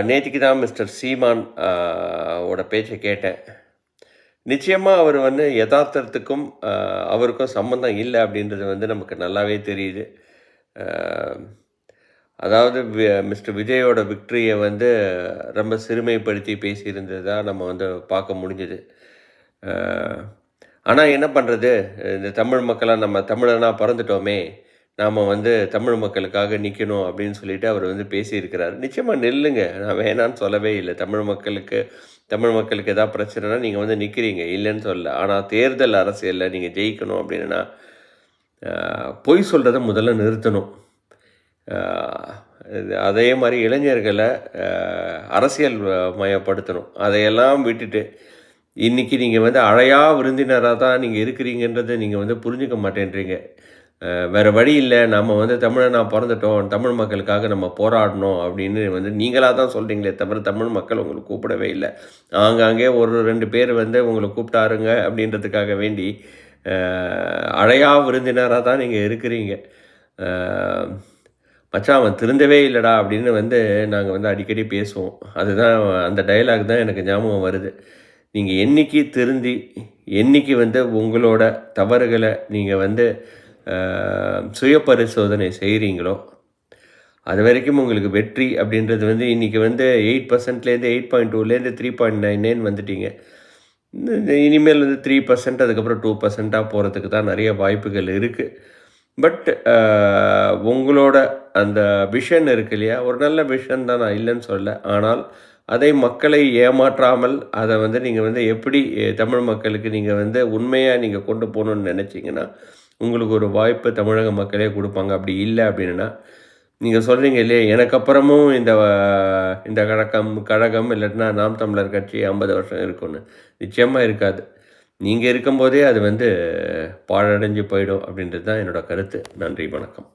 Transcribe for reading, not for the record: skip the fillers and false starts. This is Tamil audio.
நேத்திக்கு தான் மிஸ்டர் சீமான் ஓட பேச்சை கேட்டேன். நிச்சயமா அவர் வந்து எதார்த்தத்துக்கும் அவருக்கும் சம்மந்தம் இல்ல அப்படின்றது வந்து நமக்கு நல்லாவே தெரியுது. அ அதாவது மிஸ்டர் விஜயோட விக்டரிய வந்து ரொம்ப சிறுமைப்படுத்தி பேசியிருந்ததா நம்ம வந்து பார்க்க முடிஞ்சது. அ ஆனா என்ன பண்றது? இந்த தமிழ் மக்களா நம்ம தமிழனா பொறந்துட்டோமே! நாம வந்து தமிழ் மக்களுக்காக நிக்கணும் அப்படின்னு சொல்லிட்டு அவர் வந்து பேசியிருக்கிறாரு. நிச்சயமா நில்லுங்க. நான் வேணான்னு சொல்லவே இல்ல. தமிழ் மக்களுக்கு ஏதாவது பிரச்சனைனா நீங்க வந்து நிக்கிறீங்க. இல்லன்னு சொல்லல. ஆனா தேர்தல் அரசியல்ல நீங்க ஜெயிக்கணும் அப்படின்னா, பொய் சொல்றத முதல்ல நிறுத்தணும். அ அதே மாரி இளைஞர்கள அ அரசியல் மயப்படுத்தணும். அதையெல்லாம் விட்டுட்டு, இன்னைக்கு நீங்க வந்து அழையா விருந்தினரா தான் நீங்க இருக்கிறீங்கன்றத நீங்க வந்து புரிஞ்சுக்க மாட்டேன்றீங்க. வேற வழி இல்ல. நம்ம வந்து தமிழனா பொறந்துட்டோம். தமிழ் மக்களுக்காக நம்ம போராடணும் அப்படின்னு வந்து நீங்களா தான் சொல்றீங்களே தவிர, தமிழ் மக்கள் உங்கள கூப்பிடவே இல்ல. ஆங்காங்கே 1, 2 பேர் வந்து உங்கள கூப்பிட்டாருங்க அப்படின்றதுக்காக வேண்டி, அ அழையா விருந்தினரா தான் நீங்க இருக்கிறீங்க. அ "மச்சான் அவன் திருந்தவே இல்லடா" அப்படின்னு வந்து நாங்க வந்து அடிக்கடி பேசுவோம். அதுதான் அந்த டயலாக் தான் எனக்கு ஞாபகம் வருது. நீங்க என்னைக்கு திருந்தி, என்னைக்கு வந்து உங்களோட தவறுகள நீங்க வந்து சுய பரிசோதனை செய்கிறீங்களோ, அதுவரைக்கும் உங்களுக்கு வெற்றி அப்படின்றது வந்து இன்னைக்கு வந்து 8%லேருந்து 8.2லேருந்து 3.99 வந்துட்டீங்க. இனிமேல் வந்து 3% அதுக்கப்புறம் 2%ஆ போறதுக்கு தான் நெறைய வாய்ப்புகள் இருக்கு. பட் உங்களோட அந்த விஷன் இருக்கு இல்லையா? ஒரு நல்ல விஷன் தான் நான் இல்லன்னு சொல்லல. ஆனால் அதை மக்களை ஏமாற்றாமல், அத வந்து நீங்க வந்து எப்படி தமிழ் மக்களுக்கு நீங்க வந்து உண்மையா நீங்க கொண்டு போணும்னு நெனச்சீங்கன்னா, உங்களுக்கு ஒரு வாய்ப்பு தமிழக மக்களே குடுப்பாங்க. அப்படி இல்ல அப்படின்னா, நீங்க சொல்றீங்க இல்லையா? எனக்கு அப்புறமும் இந்த கழகம் இல்லாட்டினா நாம் தமிழர் கட்சி 50 வருஷம் இருக்கும்னு. நிச்சயமா இருக்காது. நீங்க இருக்கும்போதே அது வந்து பாழடைஞ்சு போயிடும் அப்படின்றது தான் என்னோட கருத்து. நன்றி, வணக்கம்.